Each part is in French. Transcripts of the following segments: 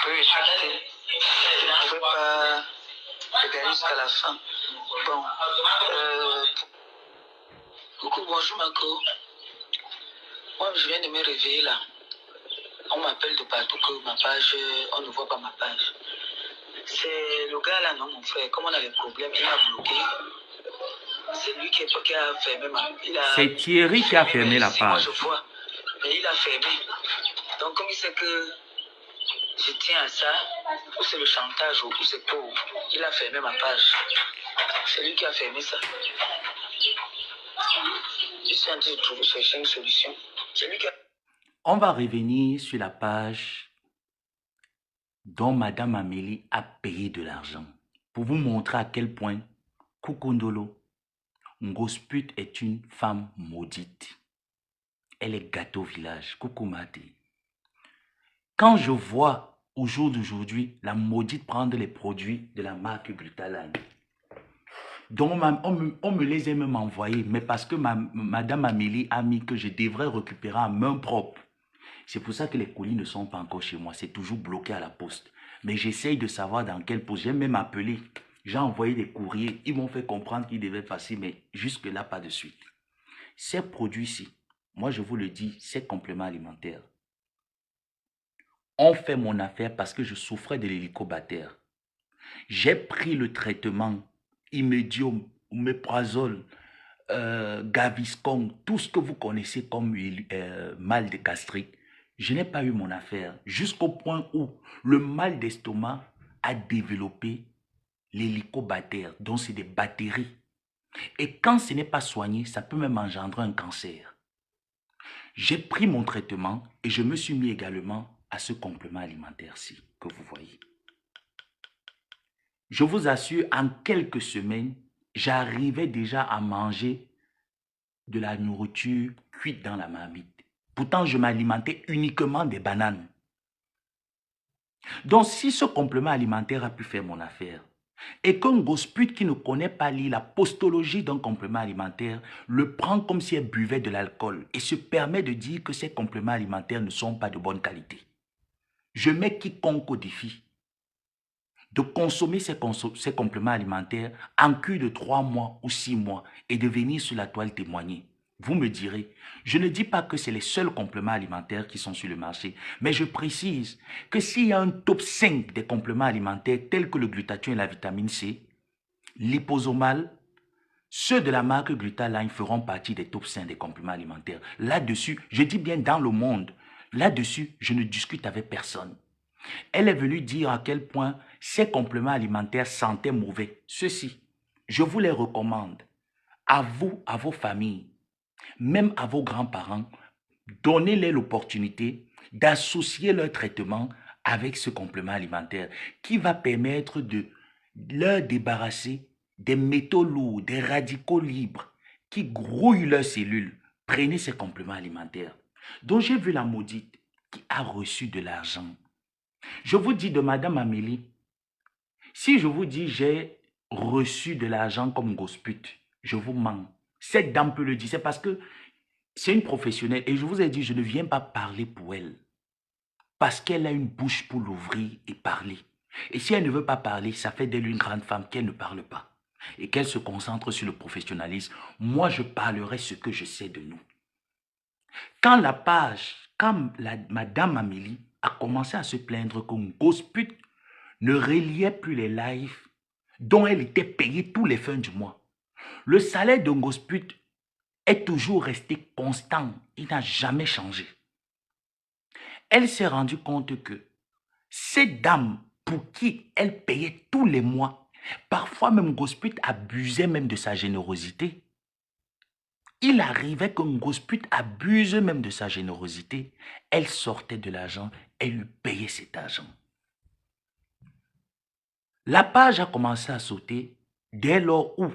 peu éjecté. Je ne pouvais pas regarder jusqu'à la fin. Bon. Coucou, bonjour Marco. Moi, je viens de me réveiller là. On m'appelle de partout que ma page, on ne voit pas ma page. C'est le gars là, non, mon frère. Comme on a des problèmes, il m'a bloqué. C'est lui qui a fermé ma page. C'est Thierry qui a fermé la page. Moi, je vois. Mais il a fermé. Donc, comme il sait que je tiens à ça, ou c'est le chantage, ou c'est pour. Il a fermé ma page. C'est lui qui a fermé ça. Je suis en train de chercher une solution. C'est lui qui a... On va revenir sur la page dont Madame Amélie a payé de l'argent pour vous montrer à quel point Kukundolo Ngosput est une femme maudite. Elle est gâteau village. Kukumate. Quand je vois au jour d'aujourd'hui la maudite prendre les produits de la marque Glutaline, donc on me les a même envoyés, mais parce que Madame Amélie a mis que je devrais récupérer en main propre. C'est pour ça que les colis ne sont pas encore chez moi. C'est toujours bloqué à la poste. Mais j'essaye de savoir dans quelle poste. J'ai même appelé. J'ai envoyé des courriers. Ils m'ont fait comprendre qu'ils devaient passer, mais jusque-là, pas de suite. Ces produits-ci, moi je vous le dis, ces compléments alimentaires, ont fait mon affaire parce que je souffrais de l'hélicobactère. J'ai pris le traitement Imedium, Omeprazole, Gaviscon, tout ce que vous connaissez comme mal de gastrique. Je n'ai pas eu mon affaire jusqu'au point où le mal d'estomac a développé l'hélicobactère, donc c'est des bactéries. Et quand ce n'est pas soigné, ça peut même engendrer un cancer. J'ai pris mon traitement et je me suis mis également à ce complément alimentaire-ci que vous voyez. Je vous assure, en quelques semaines, j'arrivais déjà à manger de la nourriture cuite dans la marmite. Pourtant, je m'alimentais uniquement des bananes. Donc, si ce complément alimentaire a pu faire mon affaire, et qu'un gosput qui ne connaît pas lire la postologie d'un complément alimentaire le prend comme si elle buvait de l'alcool et se permet de dire que ces compléments alimentaires ne sont pas de bonne qualité. Je mets quiconque au défi de consommer ces compléments alimentaires en cure de 3 mois ou 6 mois et de venir sur la toile témoigner. Vous me direz, je ne dis pas que c'est les seuls compléments alimentaires qui sont sur le marché, mais je précise que s'il y a un top 5 des compléments alimentaires tels que le glutathion et la vitamine C, liposomal, ceux de la marque Glutaline feront partie des top 5 des compléments alimentaires. Là-dessus, je dis bien dans le monde, là-dessus, je ne discute avec personne. Elle est venue dire à quel point ces compléments alimentaires sentaient mauvais. Ceux-ci, je vous les recommande à vous, à vos familles, même à vos grands-parents. Donnez-les l'opportunité d'associer leur traitement avec ce complément alimentaire qui va permettre de leur débarrasser des métaux lourds, des radicaux libres qui grouillent leurs cellules. Prenez ces compléments alimentaires. Donc j'ai vu la maudite qui a reçu de l'argent. Je vous dis de Madame Amélie, si je vous dis j'ai reçu de l'argent comme gosput, je vous mens. Cette dame peut le dire, c'est parce que c'est une professionnelle et je vous ai dit, je ne viens pas parler pour elle. Parce qu'elle a une bouche pour l'ouvrir et parler. Et si elle ne veut pas parler, ça fait d'elle une grande femme qu'elle ne parle pas. Et qu'elle se concentre sur le professionnalisme. Moi, je parlerai ce que je sais de nous. Quand Madame Amélie a commencé à se plaindre qu'un gosput ne reliait plus les lives dont elle était payée tous les fins du mois. Le salaire d'un gosput est toujours resté constant. Il n'a jamais changé. Elle s'est rendue compte que cette dame pour qui elle payait tous les mois, parfois même gosput abusait même de sa générosité. Il arrivait qu'un gosput abuse même de sa générosité. Elle sortait de l'argent, elle lui payait cet argent. La page a commencé à sauter dès lors où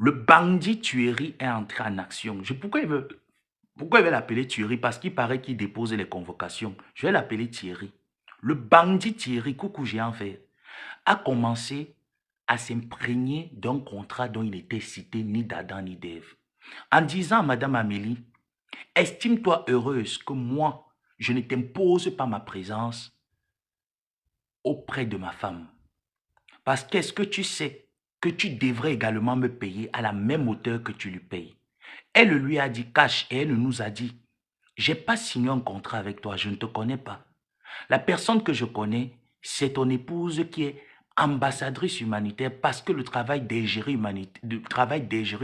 le bandit tuerie est entré en action. Pourquoi il veut l'appeler tuerie? Parce qu'il paraît qu'il dépose les convocations. Je vais l'appeler Thierry. Le bandit Thierry, coucou géant fait, a commencé à s'imprégner d'un contrat dont il n'était cité ni d'Adam ni d'Ève. En disant à Madame Amélie, estime-toi heureuse que moi, je ne t'impose pas ma présence auprès de ma femme. Parce qu'est-ce que tu sais que tu devrais également me payer à la même hauteur que tu lui payes? Elle lui a dit cash et elle nous a dit, j'ai pas signé un contrat avec toi, je ne te connais pas. La personne que je connais, c'est ton épouse qui est ambassadrice humanitaire parce que le travail d'ingénierie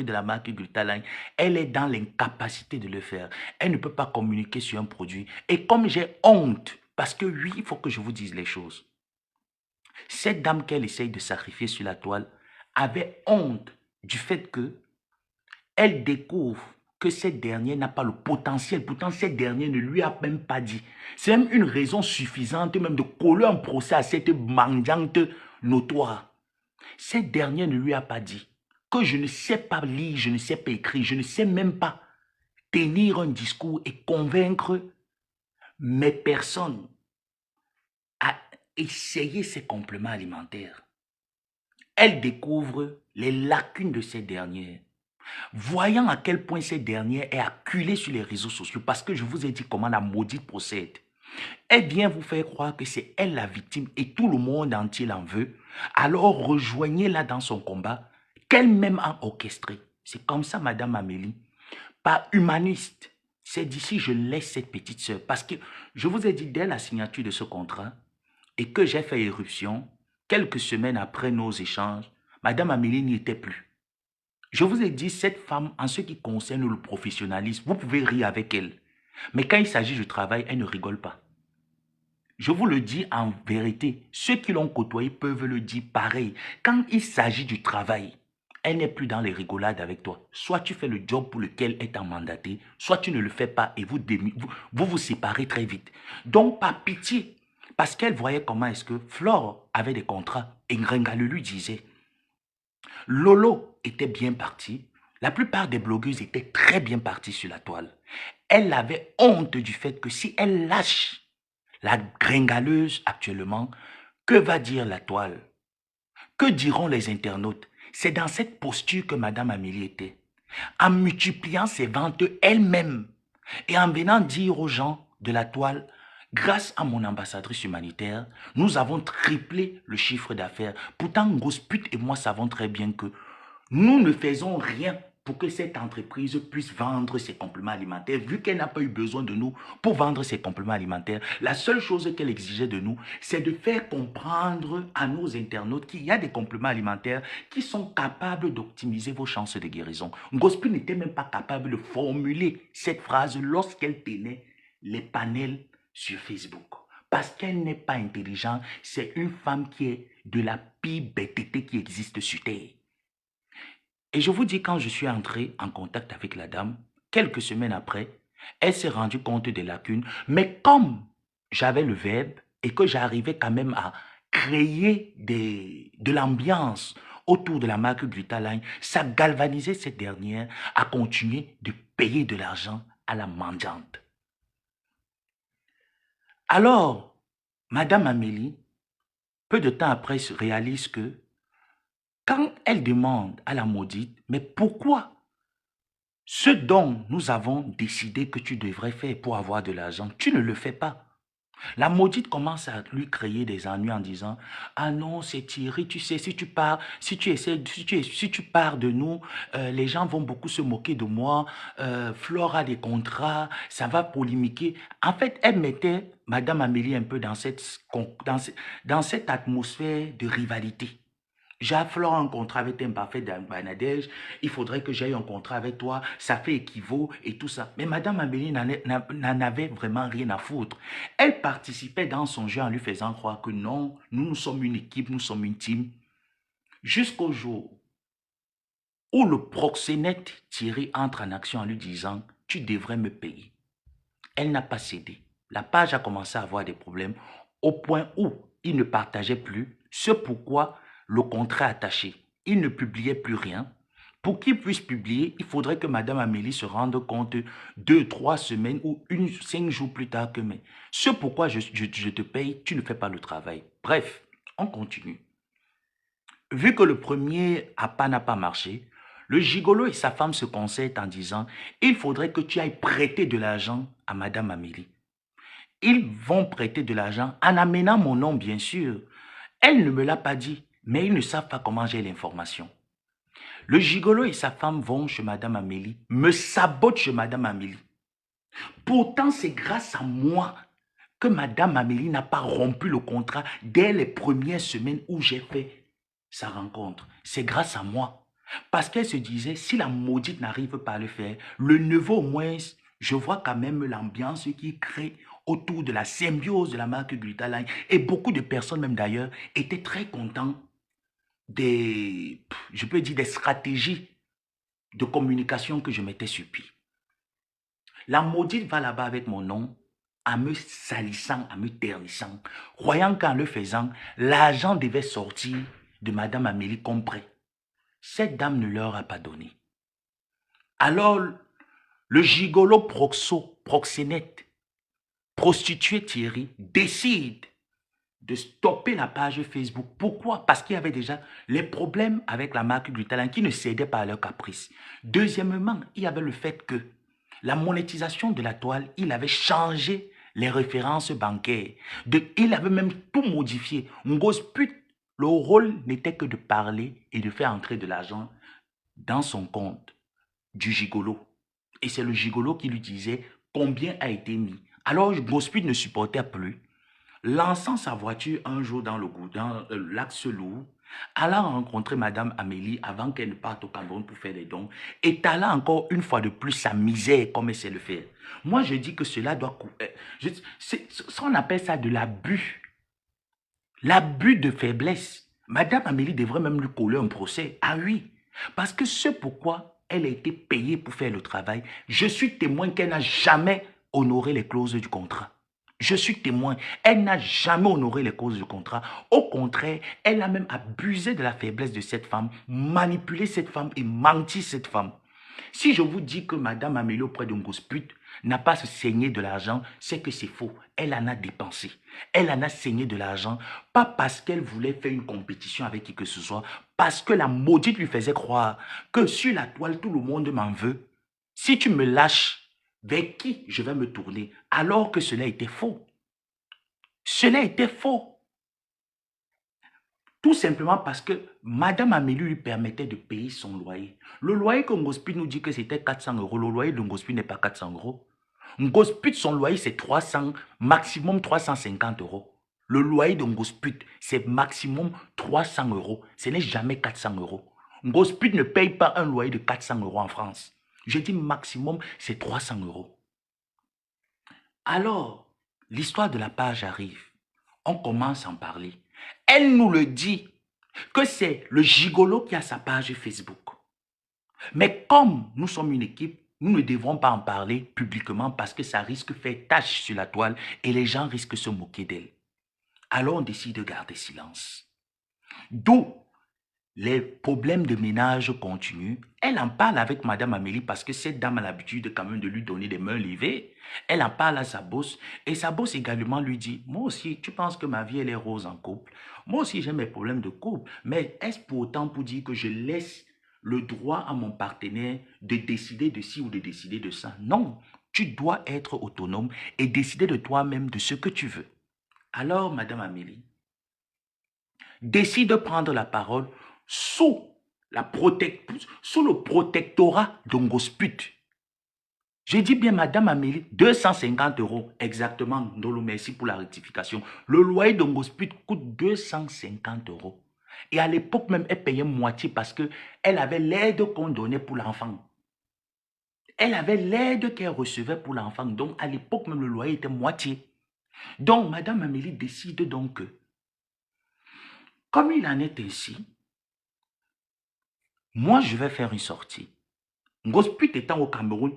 de la marque Gultaline, elle est dans l'incapacité de le faire. Elle ne peut pas communiquer sur un produit. Et comme j'ai honte, parce que oui, il faut que je vous dise les choses. Cette dame qu'elle essaye de sacrifier sur la toile avait honte du fait que elle découvre que cette dernière n'a pas le potentiel. Pourtant, cette dernière ne lui a même pas dit. C'est même une raison suffisante même de coller un procès à cette mendiante notoire. Cette dernière ne lui a pas dit que je ne sais pas lire, je ne sais pas écrire, je ne sais même pas tenir un discours et convaincre mes personnes à essayer ces compléments alimentaires. Elle découvre les lacunes de cette dernière. Voyant à quel point cette dernière est acculée sur les réseaux sociaux, parce que je vous ai dit comment la maudite procède, elle vient vous faire croire que c'est elle la victime et tout le monde entier l'en veut, alors rejoignez-la dans son combat qu'elle-même a orchestré. C'est comme ça, Madame Amélie, pas humaniste. C'est d'ici je laisse cette petite sœur, parce que je vous ai dit dès la signature de ce contrat et que j'ai fait éruption, quelques semaines après nos échanges, Madame Amélie n'y était plus. Je vous ai dit, cette femme, en ce qui concerne le professionnalisme, vous pouvez rire avec elle. Mais quand il s'agit du travail, elle ne rigole pas. Je vous le dis en vérité, ceux qui l'ont côtoyé peuvent le dire pareil. Quand il s'agit du travail, elle n'est plus dans les rigolades avec toi. Soit tu fais le job pour lequel elle t'a mandaté, soit tu ne le fais pas et vous séparez très vite. Donc, par pitié, parce qu'elle voyait comment est-ce que Flore avait des contrats et Ngrenga le lui disait. Lolo était bien parti. La plupart des blogueuses étaient très bien parties sur la toile. Elle avait honte du fait que si elle lâche la gringaleuse actuellement, que va dire la toile? Que diront les internautes? C'est dans cette posture que Madame Amélie était. En multipliant ses ventes elle-même et en venant dire aux gens de la toile, grâce à mon ambassadrice humanitaire, nous avons triplé le chiffre d'affaires. Pourtant, Ngosput et moi savons très bien que nous ne faisons rien pour que cette entreprise puisse vendre ses compléments alimentaires, vu qu'elle n'a pas eu besoin de nous pour vendre ses compléments alimentaires. La seule chose qu'elle exigeait de nous, c'est de faire comprendre à nos internautes qu'il y a des compléments alimentaires qui sont capables d'optimiser vos chances de guérison. Ngospi n'était même pas capable de formuler cette phrase lorsqu'elle tenait les panels sur Facebook. Parce qu'elle n'est pas intelligente, c'est une femme qui est de la pire bêteté qui existe sur Terre. Et je vous dis, quand je suis entré en contact avec la dame, quelques semaines après, elle s'est rendue compte des lacunes. Mais comme j'avais le verbe et que j'arrivais quand même à créer de l'ambiance autour de la marque Glutaline, ça galvanisait cette dernière à continuer de payer de l'argent à la mendiante. Alors, Madame Amélie, peu de temps après, se réalise que quand elle demande à la maudite, mais pourquoi ce dont nous avons décidé que tu devrais faire pour avoir de l'argent, tu ne le fais pas. La maudite commence à lui créer des ennuis en disant « Ah non, c'est Thierry, tu sais, si tu pars, si tu pars de nous, les gens vont beaucoup se moquer de moi, Flore a des contrats, ça va polémiquer. » En fait, elle mettait Madame Amélie un peu dans cette atmosphère de rivalité. J'ai Flore un contrat avec un parfait Bangladesh, il faudrait que j'aie un contrat avec toi, ça fait équivaut et tout ça. Mais Madame Amélie n'en avait vraiment rien à foutre. Elle participait dans son jeu en lui faisant croire que non, nous sommes une équipe, nous sommes une team. Jusqu'au jour où le proxénète Thierry entre en action en lui disant « Tu devrais me payer ». Elle n'a pas cédé. La page a commencé à avoir des problèmes au point où il ne partageait plus, ce pourquoi le contrat attaché. Il ne publiait plus rien. Pour qu'il puisse publier, il faudrait que Madame Amélie se rende compte 2, 3 semaines ou 5 jours plus tard que mais. Ce pourquoi je te paye, tu ne fais pas le travail. Bref, on continue. Vu que le premier appât n'a pas marché, le gigolo et sa femme se concertent en disant « Il faudrait que tu ailles prêter de l'argent à Madame Amélie. » ils vont prêter de l'argent en amenant mon nom, bien sûr. Elle ne me l'a pas dit, mais ils ne savent pas comment j'ai l'information. Le gigolo et sa femme vont chez Madame Amélie, me sabotent chez Madame Amélie. Pourtant, c'est grâce à moi que Madame Amélie n'a pas rompu le contrat dès les premières semaines où j'ai fait sa rencontre. C'est grâce à moi. Parce qu'elle se disait, si la maudite n'arrive pas à le faire, le neveu au moins, je vois quand même l'ambiance qui crée autour de la symbiose de la marque Glutaline. Et beaucoup de personnes, même d'ailleurs, étaient très contents je peux dire, des stratégies de communication que je mettais sur pied. La maudite va là-bas avec mon nom, en me salissant, en me ternissant, croyant qu'en le faisant, l'argent devait sortir de Madame Amélie comme prêt. Cette dame ne leur a pas donné. Alors, le gigolo proxénète, prostitué Thierry, décide de stopper la page Facebook. Pourquoi? Parce qu'il y avait déjà les problèmes avec la marque Glutaline qui ne cédait pas à leur caprice. Deuxièmement, il y avait le fait que la monétisation de la toile, il avait changé les références bancaires. Il avait même tout modifié. Ngosput, le rôle n'était que de parler et de faire entrer de l'argent dans son compte du gigolo. Et c'est le gigolo qui lui disait combien a été mis. Alors Ngosput ne supportait plus. Lançant sa voiture un jour dans le lac Selou, allant rencontrer Madame Amélie avant qu'elle ne parte au Cameroun pour faire des dons, étalant encore une fois de plus sa misère comme elle sait le faire. Moi, je dis que cela doit couper. On appelle ça de l'abus. L'abus de faiblesse. Madame Amélie devrait même lui coller un procès. Ah oui, parce que ce pourquoi elle a été payée pour faire le travail, je suis témoin qu'elle n'a jamais honoré les clauses du contrat. Je suis témoin. Elle n'a jamais honoré les clauses du contrat. Au contraire, elle a même abusé de la faiblesse de cette femme, manipulé cette femme et menti cette femme. Si je vous dis que Madame Amélie auprès de Ngosput n'a pas se saigné de l'argent, c'est que c'est faux. Elle en a dépensé. Elle en a saigné de l'argent, pas parce qu'elle voulait faire une compétition avec qui que ce soit, parce que la maudite lui faisait croire que sur la toile, tout le monde m'en veut. Si tu me lâches, vers qui je vais me tourner? Alors que cela était faux. Cela était faux. Tout simplement parce que Madame Amélie lui permettait de payer son loyer. Le loyer que Ngosput nous dit que c'était 400 €, le loyer de Ngosput n'est pas 400 €. Ngosput, son loyer, c'est 300, maximum 350 €. Le loyer de Ngosput, c'est maximum 300 €. Ce n'est jamais 400 €. Ngosput ne paye pas un loyer de 400 € en France. Je dis maximum, c'est 300 €. Alors, l'histoire de la page arrive. On commence à en parler. Elle nous le dit que c'est le gigolo qui a sa page Facebook. Mais comme nous sommes une équipe, nous ne devrons pas en parler publiquement parce que ça risque de faire tache sur la toile et les gens risquent de se moquer d'elle. Alors on décide de garder silence. D'où les problèmes de ménage continuent. Elle en parle avec Madame Amélie parce que cette dame a l'habitude quand même de lui donner des mains levées. Elle en parle à sa boss et sa boss également lui dit « Moi aussi, tu penses que ma vie elle est rose en couple? Moi aussi j'ai mes problèmes de couple. Mais est-ce pour autant pour dire que je laisse le droit à mon partenaire de décider de ci ou de décider de ça? Non, tu dois être autonome et décider de toi-même de ce que tu veux. » Alors Madame Amélie décide de prendre la parole sous le protectorat d'Ongosput. J'ai dit bien, Madame Amélie, 250 € exactement. Ndolo, merci pour la rectification. Le loyer d'Ongosput coûte 250 €. Et à l'époque même, elle payait moitié parce qu'elle avait l'aide qu'on donnait pour l'enfant. Elle avait l'aide qu'elle recevait pour l'enfant. Donc, à l'époque même, le loyer était moitié. Donc, Madame Amélie décide donc que, comme il en est ainsi, moi, je vais faire une sortie. Ngosput étant au Cameroun,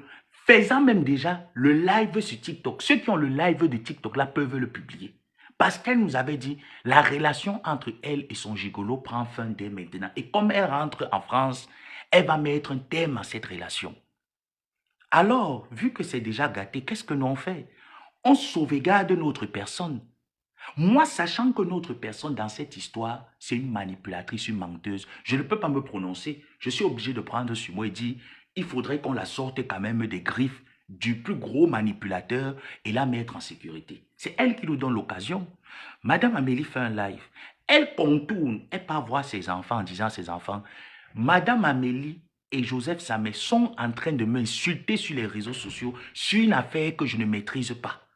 faisant même déjà le live sur TikTok. Ceux qui ont le live de TikTok là peuvent le publier. Parce qu'elle nous avait dit, la relation entre elle et son gigolo prend fin dès maintenant. Et comme elle rentre en France, elle va mettre un terme à cette relation. Alors, vu que c'est déjà gâté, qu'est-ce que nous on fait? On sauvegarde notre personne. Moi, sachant que notre personne dans cette histoire, c'est une manipulatrice, une menteuse, je ne peux pas me prononcer. Je suis obligé de prendre sur moi et dire, il faudrait qu'on la sorte quand même des griffes du plus gros manipulateur et la mettre en sécurité. C'est elle qui nous donne l'occasion. Madame Amélie fait un live. Elle contourne, elle part voir ses enfants en disant à ses enfants, Madame Amélie et Joseph Samé sont en train de m'insulter sur les réseaux sociaux sur une affaire que je ne maîtrise pas.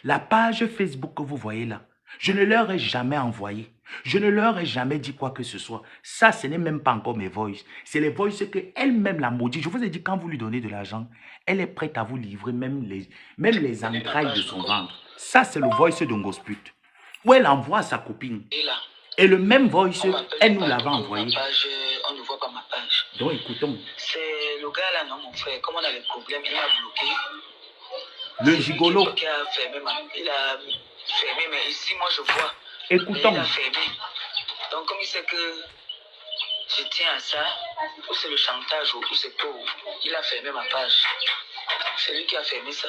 La page Facebook que vous voyez là, je ne leur ai jamais envoyé. Je ne leur ai jamais dit quoi que ce soit. Ça, ce n'est même pas encore mes voices. C'est les voices qu'elle-même la maudit. Je vous ai dit, quand vous lui donnez de l'argent, elle est prête à vous livrer même les entrailles de son ventre. Ça, c'est le voice de Ngosput. Où elle envoie à sa copine. Et le même voice, elle nous l'avait envoyé. On ne voit pas ma page. Donc, écoutons. C'est le gars là, non, mon frère. Comme on a des problèmes, il m'a bloqué. Le gigolo. Il a fermé, mais ici, moi, je vois. Écoutons. Il a fermé. Donc, comme il sait que je tiens à ça, ou c'est le chantage, ou c'est pauvre, il a fermé ma page. C'est lui qui a fermé ça.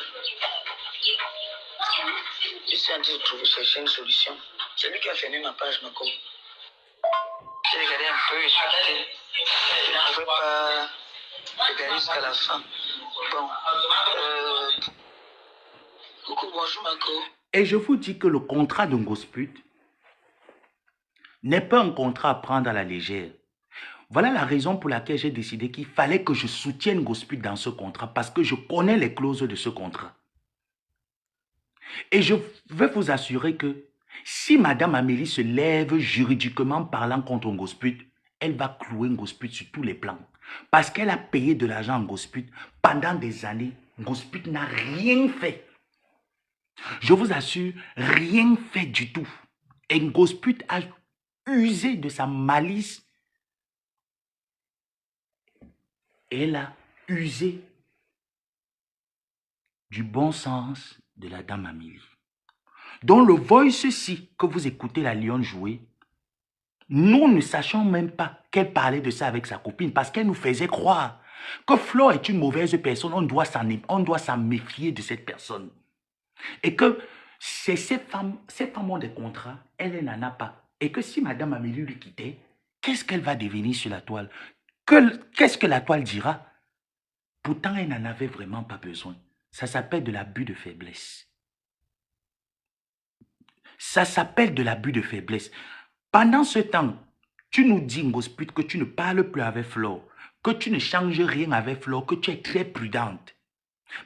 Je suis en train de chercher une solution. C'est lui qui a fermé ma page, Mako. J'ai regardé un peu, je suis quitté. Je ne pouvais pas regarder jusqu'à la fin. Bon. Coucou, bonjour, Mako. Et je vous dis que le contrat de Ngosput n'est pas un contrat à prendre à la légère. Voilà la raison pour laquelle j'ai décidé qu'il fallait que je soutienne Ngosput dans ce contrat, parce que je connais les clauses de ce contrat. Et je veux vous assurer que si Madame Amélie se lève juridiquement parlant contre Ngosput, elle va clouer Ngosput sur tous les plans. Parce qu'elle a payé de l'argent à Ngosput pendant des années. Ngosput n'a rien fait. Je vous assure, rien fait du tout. Et Ngosput a usé de sa malice. Elle a usé du bon sens de la dame Amélie. Donc le voice-ci que vous écoutez la lionne jouer, nous ne sachions même pas qu'elle parlait de ça avec sa copine parce qu'elle nous faisait croire que Flo est une mauvaise personne, on doit s'en méfier de cette personne. Et que ces femmes ont des contrats, elle n'en a pas. Et que si Madame Amélie lui quittait, qu'est-ce qu'elle va devenir sur la toile? Qu'est-ce que la toile dira? Pourtant, elle n'en avait vraiment pas besoin. Ça s'appelle de l'abus de faiblesse. Ça s'appelle de l'abus de faiblesse. Pendant ce temps, tu nous dis, Ngosput, que tu ne parles plus avec Flore, que tu ne changes rien avec Flore, que tu es très prudente.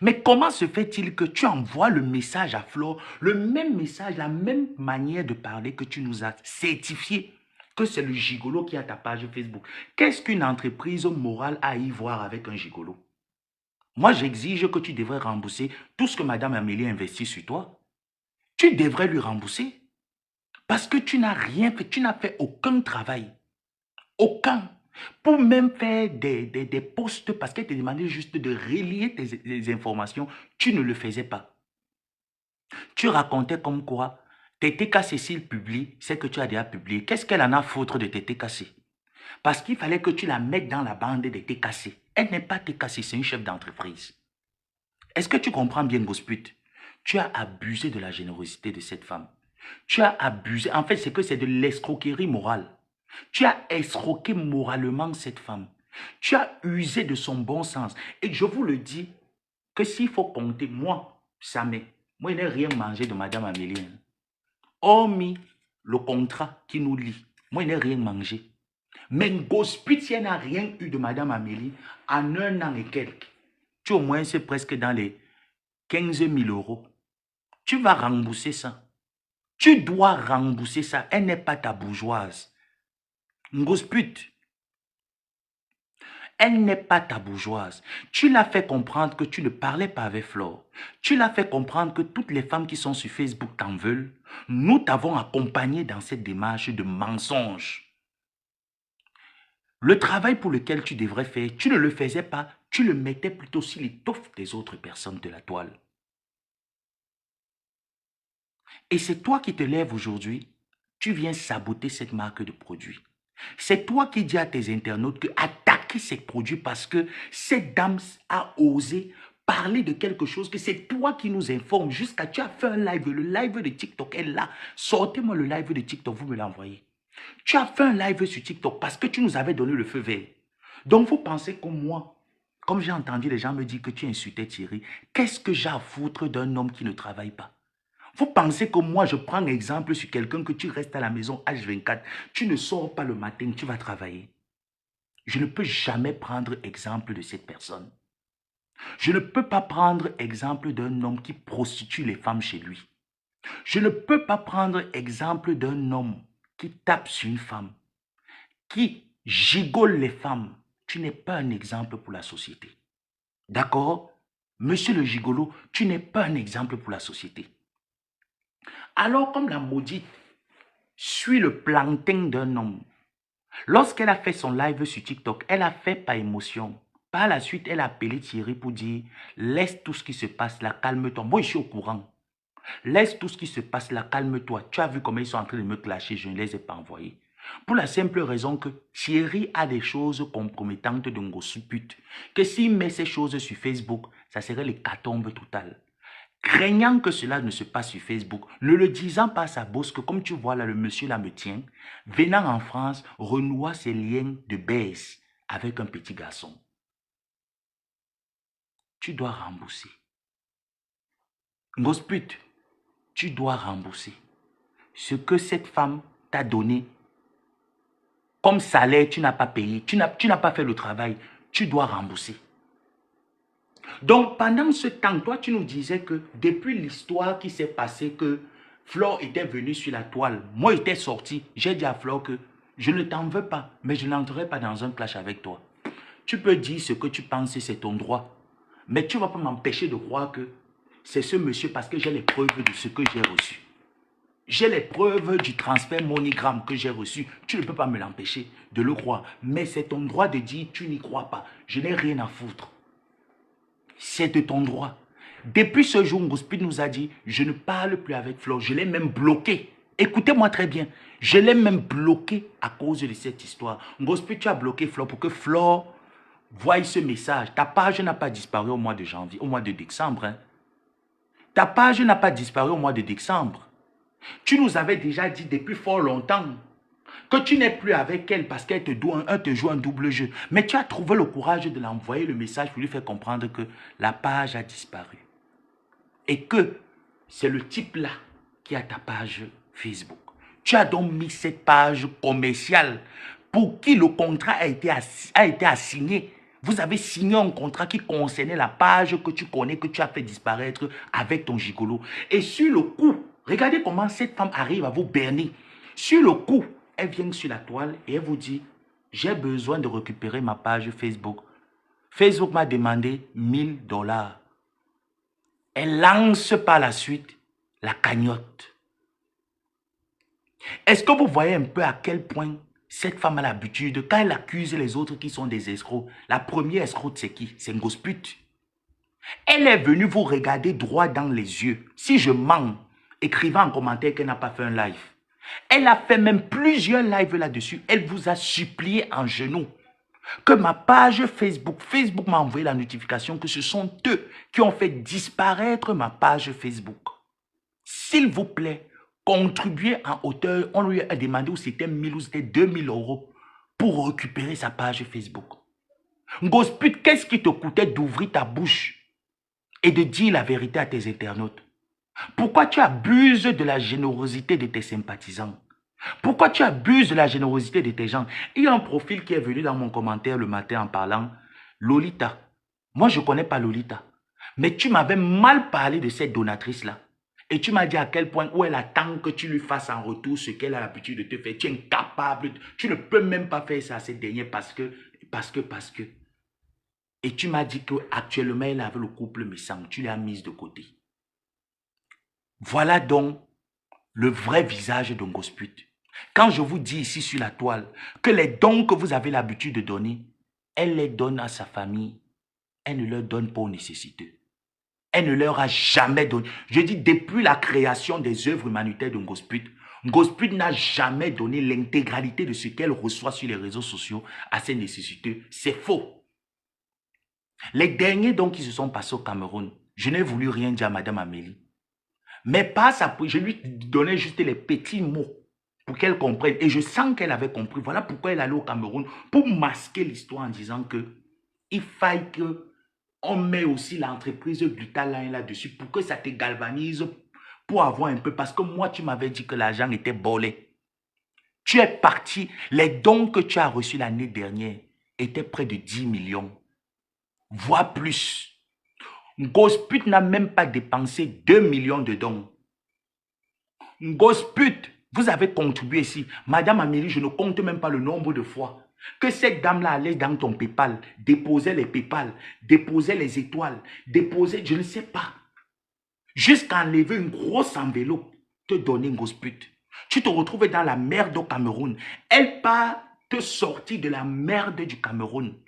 Mais comment se fait-il que tu envoies le message à Flore, le même message, la même manière de parler que tu nous as certifié que c'est le gigolo qui a ta page Facebook? Qu'est-ce qu'une entreprise morale a à y voir avec un gigolo? Moi, j'exige que tu devrais rembourser tout ce que Madame Amélie investit sur toi. Tu devrais lui rembourser. Parce que tu n'as rien fait, tu n'as fait aucun travail. Aucun. Pour même faire des posts, parce qu'elle te demandait juste de relier tes informations, tu ne le faisais pas. Tu racontais comme quoi TTK Cécile publie, c'est que tu as déjà publié. Qu'est-ce qu'elle en a à foutre de TTKC? Parce qu'il fallait que tu la mettes dans la bande des TKC. Elle n'est pas TKC, c'est une chef d'entreprise. Est-ce que tu comprends bien, Ngosput? Tu as abusé de la générosité de cette femme. Tu as abusé. En fait, c'est que c'est de l'escroquerie morale. Tu as escroqué moralement cette femme. Tu as usé de son bon sens. Et je vous le dis, que s'il faut compter, moi, Samé, moi, je n'ai rien mangé de Madame Amélie. Hormis le contrat qui nous lie. Moi, je n'ai rien mangé. Mais Ngosput, si elle n'a rien eu de Madame Amélie, en 1 an et quelques, tu au moins c'est presque dans les 15 000 €. Tu vas rembourser ça. Tu dois rembourser ça. Elle n'est pas ta bourgeoise. Ngosput, elle n'est pas ta bourgeoise. Tu l'as fait comprendre que tu ne parlais pas avec Flore. Tu l'as fait comprendre que toutes les femmes qui sont sur Facebook t'en veulent. Nous t'avons accompagné dans cette démarche de mensonge. Le travail pour lequel tu devrais faire, tu ne le faisais pas. Tu le mettais plutôt sur l'étoffe des autres personnes de la toile. Et c'est toi qui te lèves aujourd'hui, tu viens saboter cette marque de produit. C'est toi qui dis à tes internautes que attaquer ces produits parce que cette dame a osé parler de quelque chose que c'est toi qui nous informe. Jusqu'à tu as fait un live, le live de TikTok est là. Sortez-moi le live de TikTok, vous me l'envoyez. Tu as fait un live sur TikTok parce que tu nous avais donné le feu vert. Donc vous pensez comme moi Comme j'ai entendu les gens me dire que tu insultais Thierry, qu'est-ce que j'ai à foutre d'un homme qui ne travaille pas? Vous pensez que moi, je prends exemple sur quelqu'un que tu restes à la maison H24, tu ne sors pas le matin, tu vas travailler. Je ne peux jamais prendre exemple de cette personne. Je ne peux pas prendre exemple d'un homme qui prostitue les femmes chez lui. Je ne peux pas prendre exemple d'un homme qui tape sur une femme, qui gigole les femmes. Tu n'es pas un exemple pour la société. D'accord? Monsieur le gigolo, tu n'es pas un exemple pour la société. Alors, comme la maudite suit le plantain d'un homme, lorsqu'elle a fait son live sur TikTok, elle a fait par émotion. Par la suite, elle a appelé Thierry pour dire « Laisse tout ce qui se passe là, calme-toi. » Moi, je suis au courant. Laisse tout ce qui se passe là, calme-toi. Tu as vu comment ils sont en train de me clasher, je ne les ai pas envoyés. Pour la simple raison que Thierry a des choses compromettantes de Ngosu-pute. Que s'il met ces choses sur Facebook, ça serait l'hécatombe totale. Craignant que cela ne se passe sur Facebook, ne le disant pas à sa bosse que comme tu vois là, le monsieur là me tient, venant en France, renoua ses liens de baisse avec un petit garçon. Tu dois rembourser. Ngosu-pute, tu dois rembourser. Ce que cette femme t'a donné comme salaire, tu n'as pas payé, tu n'as pas fait le travail, tu dois rembourser. Donc, pendant ce temps, toi, tu nous disais que depuis l'histoire qui s'est passée, que Flore était venue sur la toile, moi, j'étais sorti, j'ai dit à Flore que je ne t'en veux pas, mais je n'entrerai pas dans un clash avec toi. Tu peux dire ce que tu penses, c'est ton droit, mais tu ne vas pas m'empêcher de croire que c'est ce monsieur parce que j'ai les preuves de ce que j'ai reçu. J'ai les preuves du transfert MoneyGram que j'ai reçu. Tu ne peux pas me l'empêcher de le croire. Mais c'est ton droit de dire tu n'y crois pas. Je n'ai rien à foutre. C'est de ton droit. Depuis ce jour, Ngosu-pute nous a dit, je ne parle plus avec Flore. Je l'ai même bloqué. Écoutez-moi très bien. Je l'ai même bloqué à cause de cette histoire. Ngosu-pute, tu as bloqué Flore pour que Flore voie ce message. Ta page n'a pas disparu au mois de janvier, au mois de décembre. Hein. Ta page n'a pas disparu au mois de décembre. Tu nous avais déjà dit depuis fort longtemps que tu n'es plus avec elle parce qu'elle te joue un double jeu. Mais tu as trouvé le courage de l'envoyer le message pour lui faire comprendre que la page a disparu. Et que c'est le type là qui a ta page Facebook. Tu as donc mis cette page commerciale pour qui le contrat a été assigné. Vous avez signé un contrat qui concernait la page que tu connais, que tu as fait disparaître avec ton gigolo. Et sur le coup, regardez comment cette femme arrive à vous berner. Sur le coup, elle vient sur la toile et elle vous dit, j'ai besoin de récupérer ma page Facebook. Facebook m'a demandé 1000 $. Elle lance par la suite la cagnotte. Est-ce que vous voyez un peu à quel point cette femme a l'habitude, quand elle accuse les autres qui sont des escrocs, la première escroc c'est qui? C'est Ngosu-pute. Elle est venue vous regarder droit dans les yeux. Si je mens, écrivez en commentaire qu'elle n'a pas fait un live. Elle a fait même plusieurs lives là-dessus. Elle vous a supplié en genoux que ma page Facebook, Facebook m'a envoyé la notification que ce sont eux qui ont fait disparaître ma page Facebook. S'il vous plaît, contribuez en hauteur. On lui a demandé où c'était 1000 ou c'était 2000 € pour récupérer sa page Facebook. Ngosu-pute, qu'est-ce qui te coûtait d'ouvrir ta bouche et de dire la vérité à tes internautes? Pourquoi tu abuses de la générosité de tes sympathisants? Pourquoi tu abuses de la générosité de tes gens? Il y a un profil qui est venu dans mon commentaire le matin en parlant Lolita. Moi, je ne connais pas Lolita. Mais tu m'avais mal parlé de cette donatrice-là. Et tu m'as dit à quel point où elle attend que tu lui fasses en retour ce qu'elle a l'habitude de te faire. Tu es incapable. Tu ne peux même pas faire ça à cette dernière parce que. Et tu m'as dit qu'actuellement, elle avait le couple me semble. Tu l'as mise de côté. Voilà donc le vrai visage de Ngosu-pute. Quand je vous dis ici sur la toile que les dons que vous avez l'habitude de donner, elle les donne à sa famille. Elle ne leur donne pas aux nécessiteux. Elle ne leur a jamais donné. Je dis depuis la création des œuvres humanitaires de Ngosu-pute, Ngosu-pute n'a jamais donné l'intégralité de ce qu'elle reçoit sur les réseaux sociaux à ses nécessiteux. C'est faux. Les derniers dons qui se sont passés au Cameroun, je n'ai voulu rien dire à Madame Amélie. Mais pas ça, je lui donnais juste les petits mots pour qu'elle comprenne. Et je sens qu'elle avait compris. Voilà pourquoi elle allait au Cameroun pour masquer l'histoire en disant que il faille que on met aussi l'entreprise Glutaline là-dessus pour que ça te galvanise pour avoir un peu. Parce que moi, tu m'avais dit que l'argent était bolé. Tu es parti. Les dons que tu as reçus l'année dernière étaient près de 10 millions, voire plus. Gosput n'a même pas dépensé 2 millions de dons. Gosput, vous avez contribué ici. Madame Amélie, je ne compte même pas le nombre de fois que cette dame-là allait dans ton PayPal, déposait les PayPal, déposait les étoiles, déposait, je ne sais pas, jusqu'à enlever une grosse enveloppe, te donner une Gosput. Tu te retrouves dans la merde au Cameroun. Elle part te sortir de la merde du Cameroun.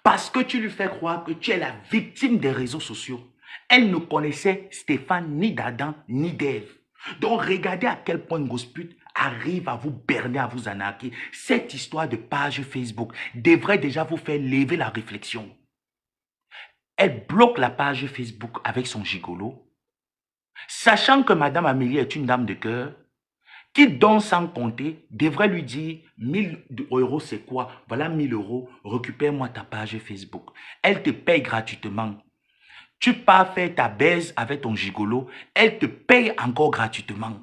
Parce que tu lui fais croire que tu es la victime des réseaux sociaux. Elle ne connaissait Stéphane ni d'Adam ni d'Ève. Donc regardez à quel point Gosput arrive à vous berner, à vous anarquer. Cette histoire de page Facebook devrait déjà vous faire lever la réflexion. Elle bloque la page Facebook avec son gigolo, sachant que Madame Amélie est une dame de cœur, qui donne sans compter, devrait lui dire 1000 euros c'est quoi? Voilà 1000 euros, récupère-moi ta page Facebook. Elle te paye gratuitement. Tu pars faire ta baise avec ton gigolo, elle te paye encore gratuitement.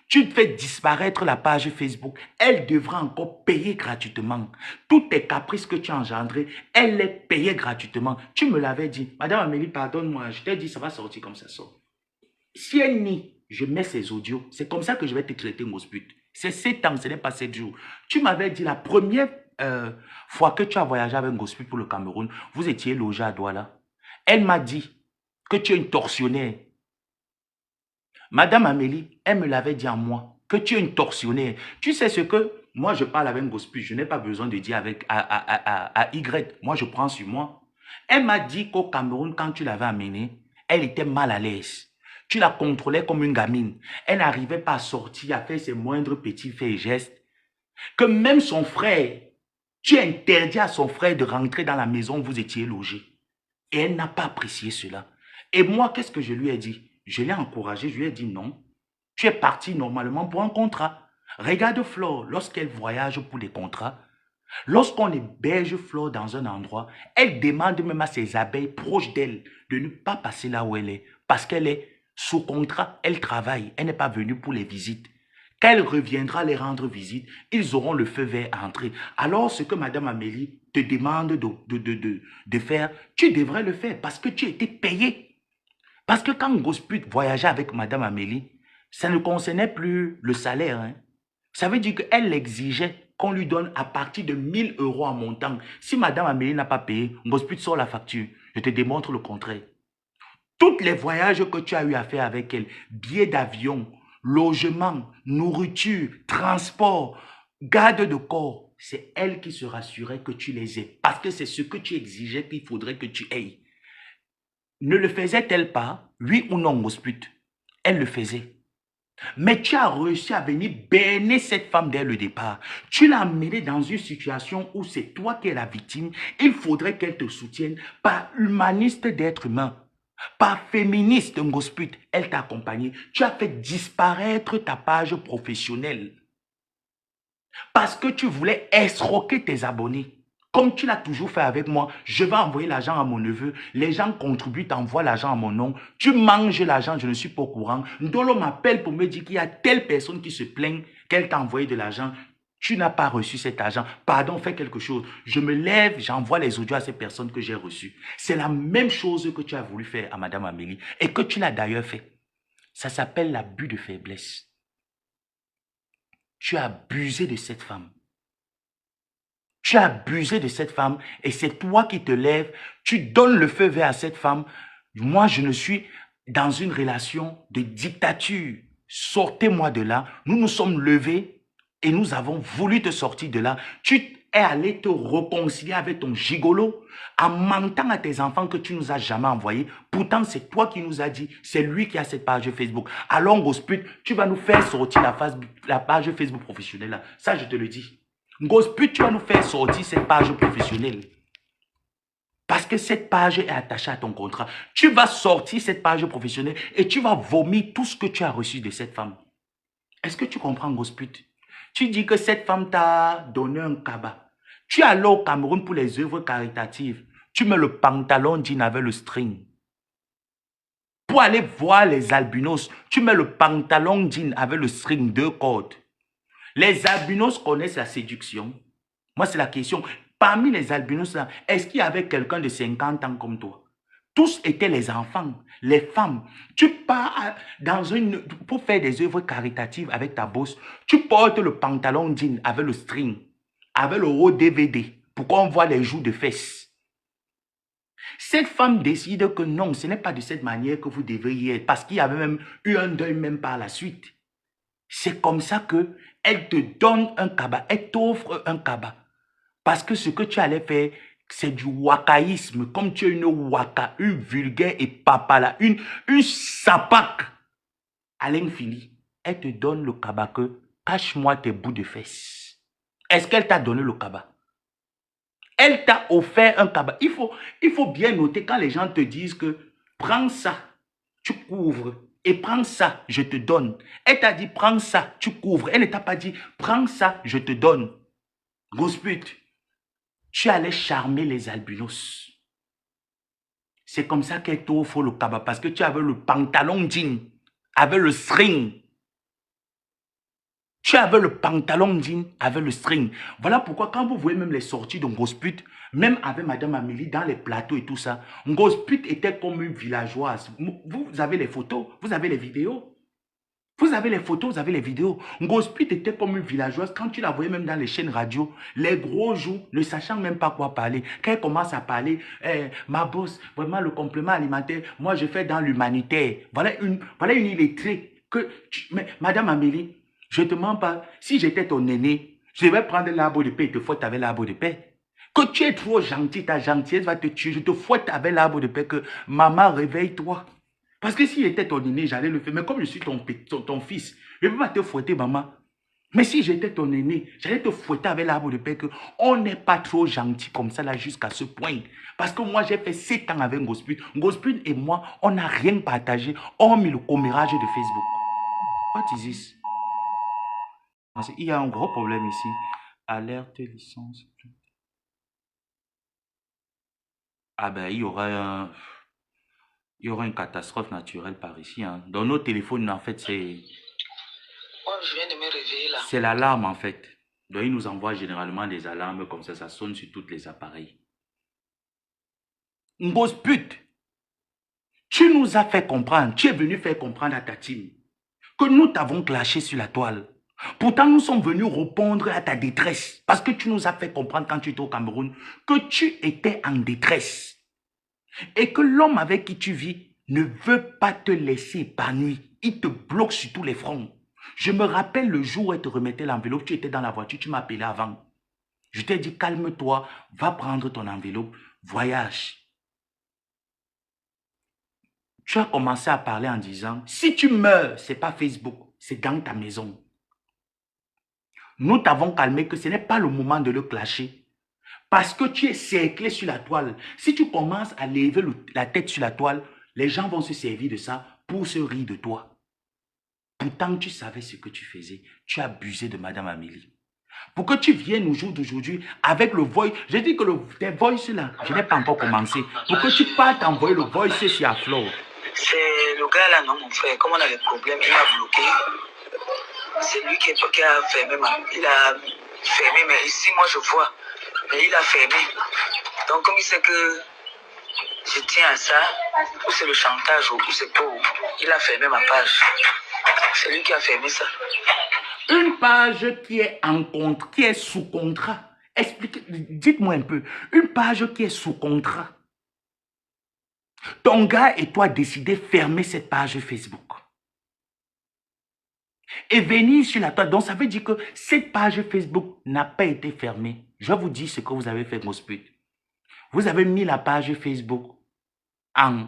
Tu fais disparaître la page Facebook, elle devra encore payer gratuitement. Toutes tes caprices que tu as engendrés, elle les payait gratuitement. Tu me l'avais dit. Madame Amélie, pardonne-moi, je t'ai dit ça va sortir comme ça sort. Si elle nie, je mets ses audios. C'est comme ça que je vais te traiter, Gosput. C'est 7 ans, ce n'est pas 7 jours. Tu m'avais dit la première fois que tu as voyagé avec Gosput pour le Cameroun, vous étiez logé à Douala. Elle m'a dit que tu es une tortionnaire. Madame Amélie, elle me l'avait dit à moi, que tu es une tortionnaire. Tu sais ce que, moi je parle avec Gosput, je n'ai pas besoin de dire avec à Y, moi je prends sur moi. Elle m'a dit qu'au Cameroun, quand tu l'avais amenée, elle était mal à l'aise. Tu la contrôlais comme une gamine. Elle n'arrivait pas à sortir, à faire ses moindres petits faits et gestes. Que même son frère, tu interdis à son frère de rentrer dans la maison où vous étiez logé. Et elle n'a pas apprécié cela. Et moi, qu'est-ce que je lui ai dit? Je l'ai encouragé, je lui ai dit non. Tu es parti normalement pour un contrat. Regarde Flore, lorsqu'elle voyage pour des contrats, lorsqu'on héberge Flore dans un endroit, elle demande même à ses abeilles proches d'elle de ne pas passer là où elle est. Parce qu'elle est sous contrat, elle travaille, elle n'est pas venue pour les visites. Quand elle reviendra les rendre visite, ils auront le feu vert à entrer. Alors, ce que Madame Amélie te demande de faire, tu devrais le faire parce que tu étais payé. Parce que quand Gosput voyageait avec Madame Amélie, ça ne concernait plus le salaire. Hein. Ça veut dire qu'elle exigeait qu'on lui donne à partir de 1000 euros en montant. Si Madame Amélie n'a pas payé, Gosput sort la facture. Je te démontre le contraire. Tous les voyages que tu as eu à faire avec elle, billets d'avion, logement, nourriture, transport, garde de corps, c'est elle qui se rassurait que tu les aies. Parce que c'est ce que tu exigeais qu'il faudrait que tu aies. Ne le faisait-elle pas? Oui ou non, Gosput? Elle le faisait. Mais tu as réussi à venir berner cette femme dès le départ. Tu l'as amenée dans une situation où c'est toi qui es la victime. Il faudrait qu'elle te soutienne par humaniste d'être humain. Par féministe, Gosput, elle t'a accompagné. Tu as fait disparaître ta page professionnelle. Parce que tu voulais escroquer tes abonnés. Comme tu l'as toujours fait avec moi, je vais envoyer l'argent à mon neveu. Les gens contribuent, t'envoient l'argent à mon nom. Tu manges l'argent, je ne suis pas au courant. Ndolo m'appelle pour me dire qu'il y a telle personne qui se plaint qu'elle t'a envoyé de l'argent. Tu n'as pas reçu cet argent. Pardon, fais quelque chose. Je me lève, j'envoie les audios à ces personnes que j'ai reçues. C'est la même chose que tu as voulu faire à Madame Amélie et que tu l'as d'ailleurs fait. Ça s'appelle l'abus de faiblesse. Tu as abusé de cette femme. Tu as abusé de cette femme et c'est toi qui te lèves, tu donnes le feu vert à cette femme. Moi, je ne suis dans une relation de dictature. Sortez-moi de là. Nous nous sommes levés et nous avons voulu te sortir de là. Tu es allé te réconcilier avec ton gigolo en mentant à tes enfants que tu nous as jamais envoyé. Pourtant, c'est toi qui nous as dit, c'est lui qui a cette page Facebook. Alors, Gosput, tu vas nous faire sortir la page Facebook professionnelle là. Ça, je te le dis. Gosput, tu vas nous faire sortir cette page professionnelle. Parce que cette page est attachée à ton contrat. Tu vas sortir cette page professionnelle et tu vas vomir tout ce que tu as reçu de cette femme. Est-ce que tu comprends, Gosput? Tu dis que cette femme t'a donné un cabas. Tu es allé au Cameroun pour les œuvres caritatives. Tu mets le pantalon jean avec le string. Pour aller voir les albinos, tu mets le pantalon jean avec le string, 2 cordes. Les albinos connaissent la séduction. Moi, c'est la question. Parmi les albinos, là, est-ce qu'il y avait quelqu'un de 50 ans comme toi? Tous étaient les enfants, les femmes. Tu pars pour faire des œuvres caritatives avec ta bosse. Tu portes le pantalon jean avec le string, avec le haut DVD, pour qu'on voit les joues de fesses. Cette femme décide que non, ce n'est pas de cette manière que vous devriez être, parce qu'il y avait même eu un deuil même par la suite. C'est comme ça que elle te donne un kaba, elle t'offre un kaba. Parce que ce que tu allais faire, c'est du wakaïsme, comme tu es une waka, une vulgaire et papala, une sapac à l'infini. Elle te donne le kaba que, cache-moi tes bouts de fesses. Est-ce qu'elle t'a donné le kaba? Elle t'a offert un kaba. Il faut bien noter quand les gens te disent que, prends ça, tu couvres, et prends ça, je te donne. Elle t'a dit, prends ça, tu couvres. Elle ne t'a pas dit, prends ça, je te donne. Grosse pute. Tu allais charmer les albinos. C'est comme ça qu'elle t'offre le kaba, parce que tu avais le pantalon jean, avec le string. Tu avais le pantalon jean avec le string. Voilà pourquoi quand vous voyez même les sorties de Grosse Pute, même avec Madame Amélie dans les plateaux et tout ça, Grosse Pute était comme une villageoise. Vous avez les photos, vous avez les vidéos. Vous avez les photos, vous avez les vidéos. Grosse Pute était comme une villageoise. Quand tu la voyais même dans les chaînes radio, les gros joues, ne sachant même pas quoi parler. Quand elle commence à parler, ma bosse, vraiment le complément alimentaire, moi je fais dans l'humanitaire. Voilà une illettrée. Mais Madame Amélie, je ne te mens pas, si j'étais ton aîné, je vais prendre l'arbre de paix et te fouetter avec l'arbre de paix. Que tu es trop gentil, ta gentillesse va te tuer. Je te fouette avec l'arbre de paix que maman, réveille-toi. Parce que si j'étais ton aîné, j'allais le faire. Mais comme je suis ton fils, je ne peux pas te fouetter, maman. Mais si j'étais ton aîné, j'allais te fouetter avec l'arbre de paix que on n'est pas trop gentil comme ça là jusqu'à ce point. Parce que moi, j'ai fait 7 ans avec Grosse Pute. Grosse Pute et moi, on n'a rien partagé, hormis le commérage de Facebook. What is this? Il y a un gros problème ici. Alerte licence. Ah ben, il y aura une catastrophe naturelle par ici. Hein. Dans nos téléphones, en fait, c'est... Moi, je viens de me réveiller là. C'est l'alarme, en fait. Donc, ils nous envoient généralement des alarmes comme ça sonne sur tous les appareils. Une grosse pute. Tu nous as fait comprendre, tu es venu faire comprendre à ta team que nous t'avons clashé sur la toile. Pourtant, nous sommes venus répondre à ta détresse parce que tu nous as fait comprendre quand tu étais au Cameroun que tu étais en détresse et que l'homme avec qui tu vis ne veut pas te laisser épanouir. Il te bloque sur tous les fronts. Je me rappelle le jour où elle te remettait l'enveloppe, tu étais dans la voiture, tu m'as appelé avant. Je t'ai dit, calme-toi, va prendre ton enveloppe, voyage. Tu as commencé à parler en disant, si tu meurs, ce n'est pas Facebook, c'est dans ta maison. Nous t'avons calmé que ce n'est pas le moment de le clasher. Parce que tu es cerclé sur la toile. Si tu commences à lever la tête sur la toile, les gens vont se servir de ça pour se rire de toi. Pourtant, tu savais ce que tu faisais. Tu as abusé de Madame Amélie. Pour que tu viennes au jour d'aujourd'hui avec le voice. J'ai dit que tes voice là, je n'ai pas encore commencé. Pour que tu partes envoyer le voice sur la flore. C'est le gars là, non mon frère. Comme on a des problèmes, il m'a bloqué. C'est lui qui a fermé. Il a fermé, mais ici, moi, je vois. Mais il a fermé. Donc, comme il sait que je tiens à ça, ou c'est le chantage, ou c'est pour... Il a fermé ma page. C'est lui qui a fermé ça. Une page qui est sous contrat. Dites-moi un peu. Une page qui est sous contrat. Ton gars et toi décidez de fermer cette page Facebook. Et venir sur la toile. Donc, ça veut dire que cette page Facebook n'a pas été fermée. Je vais vous dire ce que vous avez fait, Grosse Pute. Vous avez mis la page Facebook en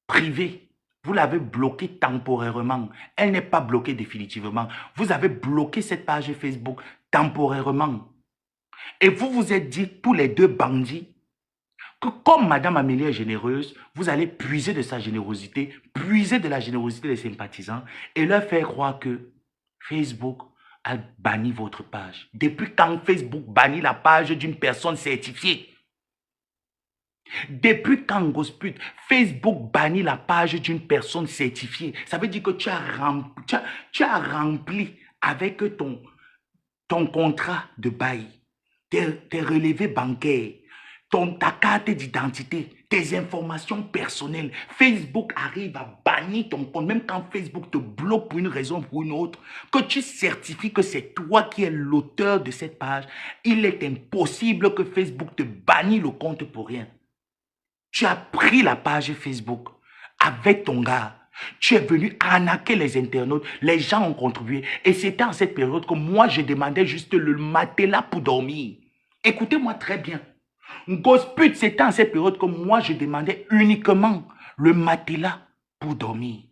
privé. Vous l'avez bloquée temporairement. Elle n'est pas bloquée définitivement. Vous avez bloqué cette page Facebook temporairement. Et vous vous êtes dit, tous les deux bandits, que comme Madame Amélie est généreuse, vous allez puiser de sa générosité, puiser de la générosité des sympathisants et leur faire croire que Facebook a banni votre page? Depuis quand Facebook bannit la page d'une personne certifiée? Depuis quand, Gosput, Facebook bannit la page d'une personne certifiée? Ça veut dire que tu as rempli avec ton contrat de bail, tes relevés bancaires, ta carte d'identité, tes informations personnelles. Facebook arrive à bannir ton compte, même quand Facebook te bloque pour une raison ou pour une autre, que tu certifies que c'est toi qui es l'auteur de cette page. Il est impossible que Facebook te bannisse le compte pour rien. Tu as pris la page Facebook avec ton gars. Tu es venu arnaquer les internautes. Les gens ont contribué. Et c'était en cette période que moi, je demandais juste le matelas pour dormir. Écoutez-moi très bien. Gosput, c'était en cette période que moi, je demandais uniquement le matelas pour dormir.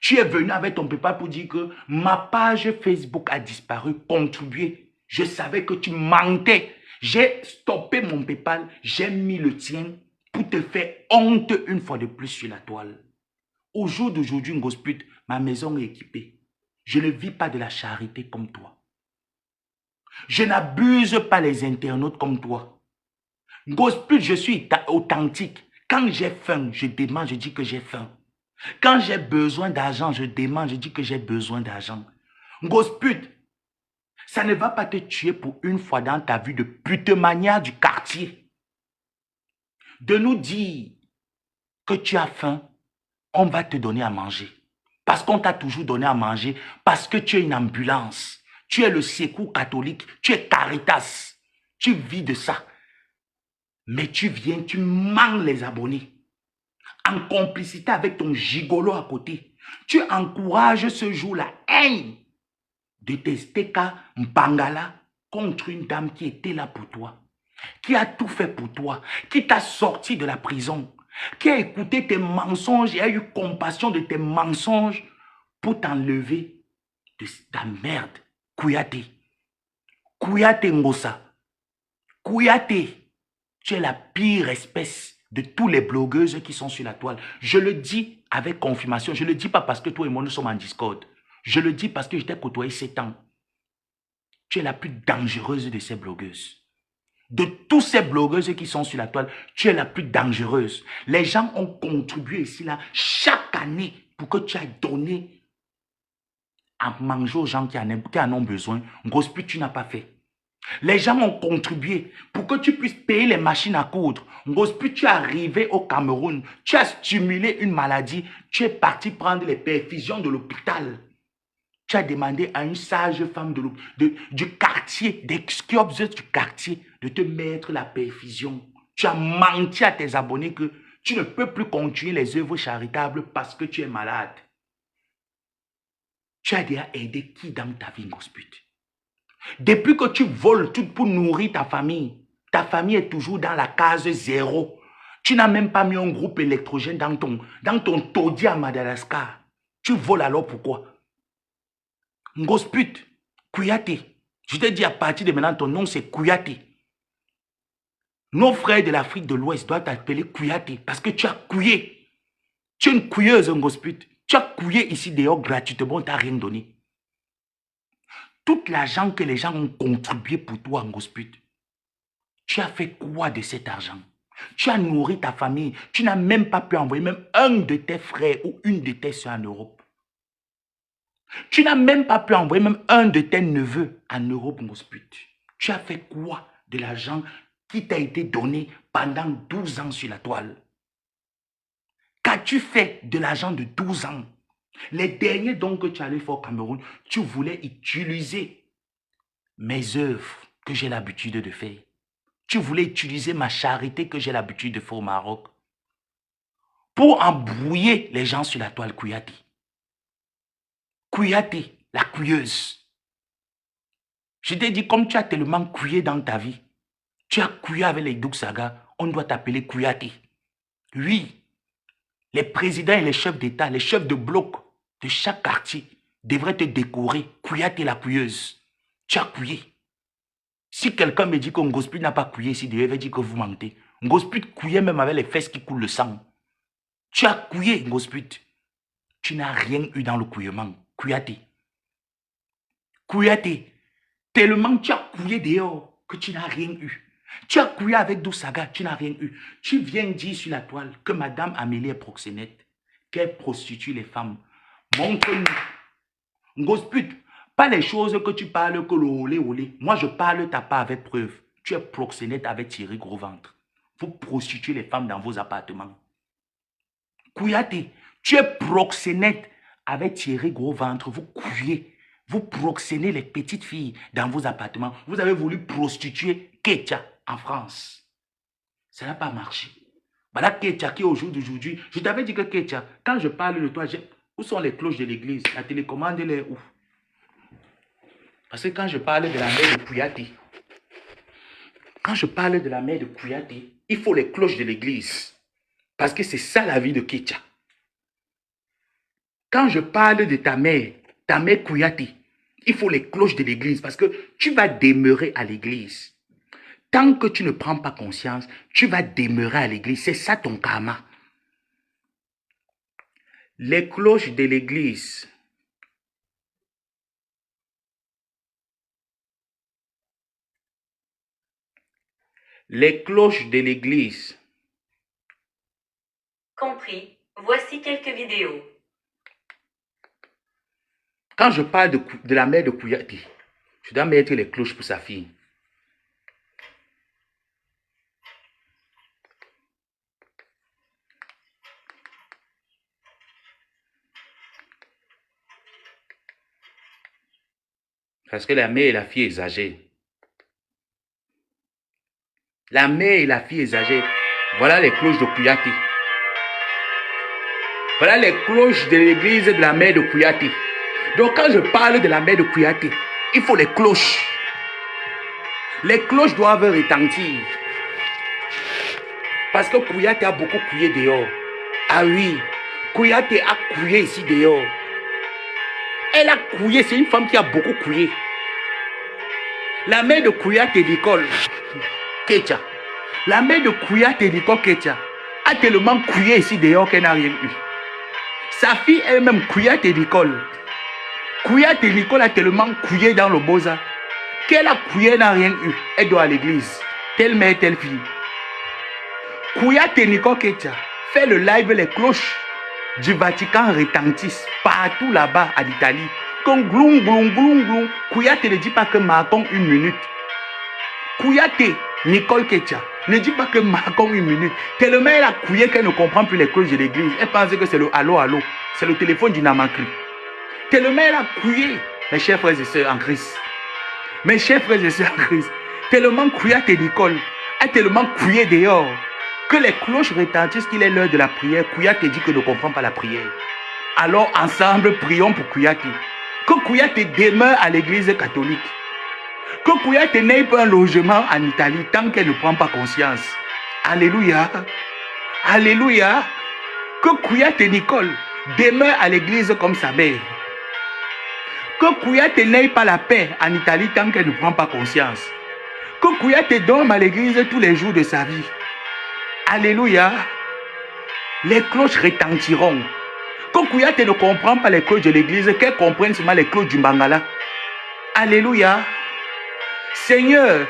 Tu es venu avec ton PayPal pour dire que ma page Facebook a disparu, contribué. Je savais que tu mentais. J'ai stoppé mon PayPal, j'ai mis le tien pour te faire honte une fois de plus sur la toile. Au jour d'aujourd'hui, Gosput, ma maison est équipée. Je ne vis pas de la charité comme toi. Je n'abuse pas les internautes comme toi. Gosput, je suis authentique. Quand j'ai faim, je demande, je dis que j'ai faim. Quand j'ai besoin d'argent, je demande, je dis que j'ai besoin d'argent. Gosput, ça ne va pas te tuer pour une fois dans ta vie de putemania du quartier. De nous dire que tu as faim, on va te donner à manger. Parce qu'on t'a toujours donné à manger, parce que tu es une ambulance. Tu es le secours catholique, tu es Caritas. Tu vis de ça. Mais tu viens, tu manges les abonnés. En complicité avec ton gigolo à côté. Tu encourages ce jour la haine de tes Steka Mpangala contre une dame qui était là pour toi, qui a tout fait pour toi, qui t'a sorti de la prison, qui a écouté tes mensonges et a eu compassion de tes mensonges pour t'enlever de ta merde. Kouyaté. Kouyaté Ngosa. Kouyaté. Tu es la pire espèce de tous les blogueuses qui sont sur la toile. Je le dis avec confirmation. Je ne le dis pas parce que toi et moi nous sommes en Discord. Je le dis parce que je t'ai côtoyé 7 ans. Tu es la plus dangereuse de ces blogueuses. De tous ces blogueuses qui sont sur la toile, tu es la plus dangereuse. Les gens ont contribué ici, là, chaque année pour que tu aies donné à manger aux gens qui en ont besoin. Gosput, tu n'as pas fait. Les gens ont contribué pour que tu puisses payer les machines à coudre. Gosput, tu es arrivé au Cameroun, tu as stimulé une maladie, tu es parti prendre les perfusions de l'hôpital. Tu as demandé à une sage femme du quartier, d'Exkiobs du quartier, de te mettre la perfusion. Tu as menti à tes abonnés que tu ne peux plus continuer les œuvres charitables parce que tu es malade. Tu as déjà aidé qui dans ta vie, Gosput? Depuis que tu voles tout pour nourrir ta famille est toujours dans la case 0. Tu n'as même pas mis un groupe électrogène dans ton taudis à Madagascar. Tu voles alors pourquoi? Ngosput, Kouyaté. Je te dis à partir de maintenant, ton nom c'est Kouyaté. Nos frères de l'Afrique de l'Ouest doivent t'appeler Kouyaté parce que tu as couillé. Tu es une couilleuse, Ngosput. Tu as couillé ici dehors gratuitement, on t'a rien donné. Tout l'argent que les gens ont contribué pour toi, Ngosput, tu as fait quoi de cet argent? Tu as nourri ta famille. Tu n'as même pas pu envoyer même un de tes frères ou une de tes soeurs en Europe. Tu n'as même pas pu envoyer même un de tes neveux en Europe, Ngosput. Tu as fait quoi de l'argent qui t'a été donné pendant 12 ans sur la toile? Qu'as-tu fait de l'argent de 12 ans? Les derniers dons que tu allais faire au Cameroun, tu voulais utiliser mes œuvres que j'ai l'habitude de faire. Tu voulais utiliser ma charité que j'ai l'habitude de faire au Maroc pour embrouiller les gens sur la toile. Kouyaté. Kouyaté, la couilleuse. Je t'ai dit, comme tu as tellement couillé dans ta vie, tu as couillé avec les Douksaga, on doit t'appeler Kouyaté. Oui, les présidents et les chefs d'État, les chefs de bloc de chaque quartier devraient te décorer. Kouyaté, la couilleuse. Tu as couillé. Si quelqu'un me dit que Ngosput n'a pas couillé ici, il va dire que vous mentez. Ngosput couillait même avec les fesses qui coulent le sang. Tu as couillé, Ngosput. Tu n'as rien eu dans le couillement. Kouyaté. Kouyaté, tellement tu as couillé dehors que tu n'as rien eu. Tu as couillé avec Dousaga, tu n'as rien eu. Tu viens dire sur la toile que Madame Amélie est proxénète, qu'elle prostitue les femmes. Montre-nous. Ngosput, pas les choses que tu parles que le olé. Moi, je parle ta part avec preuve. Tu es proxénète avec Thierry Gros-Ventre. Vous prostituez les femmes dans vos appartements. Kouyaté, tu es proxénète avec Thierry Gros-Ventre. Vous couillez. Vous proxénez les petites filles dans vos appartements. Vous avez voulu prostituer Ketia en France. Ça n'a pas marché. Voilà Ketia qui au jour d'aujourd'hui. Je t'avais dit que Ketia, quand je parle de toi, où sont les cloches de l'église? La télécommande, elle est où? Parce que quand je parle de la mère de Kouyaté, il faut les cloches de l'église. Parce que c'est ça la vie de Ketia. Quand je parle de ta mère Kouyaté, il faut les cloches de l'église parce que tu vas demeurer à l'église. Tant que tu ne prends pas conscience, tu vas demeurer à l'église. C'est ça ton karma. Les cloches de l'église. Les cloches de l'église. Compris. Voici quelques vidéos. Quand je parle de la mère de Kouyaté, je dois mettre les cloches pour sa fille. Parce que la mère et la fille exagèrent. La mère et la fille exagèrent. Voilà les cloches de Kouyaté. Voilà les cloches de l'église de la mère de Kouyaté. Donc quand je parle de la mère de Kouyaté, il faut les cloches. Les cloches doivent retentir. Parce que Kouyaté a beaucoup couillé dehors. Ah oui, Kouyaté a couillé ici dehors. Elle a couillé, c'est une femme qui a beaucoup couillé. La mère de Kouyaté Nicole Ketia. La mère de Kouyaté Nicole Ketia a tellement couillé ici dehors qu'elle n'a rien eu. Sa fille elle-même, Kouyaté Nicole. Kouyaté Nicole a tellement couillé dans le Boza qu'elle a couillé, n'a rien eu. Elle doit à l'église. Telle mère, telle fille. Kouyaté Nicole Ketia fait le live, les cloches du Vatican retentissent partout là-bas à l'Italie. Comme gloum, gloum, gloum, gloum. Kouyaté ne dit pas que Macron une minute. Kouyaté Nicole Ketia ne dit pas que Macron une minute. Tellement elle a couillé qu'elle ne comprend plus les cloches de l'église. Elle pense que c'est le allô, allô. C'est le téléphone du Namakri. Tellement elle a couillé. Mes chers frères et sœurs en Christ. Mes chers frères et sœurs en Christ. Tellement Kouyaté Nicole a tellement couillé dehors que les cloches retentissent qu'il est l'heure de la prière. Kouyaté dit que ne comprend pas la prière. Alors ensemble, prions pour Kouyaté. Que Kouyaté demeure à l'église catholique. Que Kouyaté n'ait pas un logement en Italie tant qu'elle ne prend pas conscience. Alléluia. Alléluia. Que Kouyaté Nicole demeure à l'église comme sa mère. Que Kouyaté n'ait pas la paix en Italie tant qu'elle ne prend pas conscience. Que Kouyaté dorme à l'église tous les jours de sa vie. Alléluia. Les cloches retentiront. Que Kouyaté ne comprend pas les cloches de l'église, qu'elle comprenne seulement les cloches du Bangala. Alléluia. Seigneur,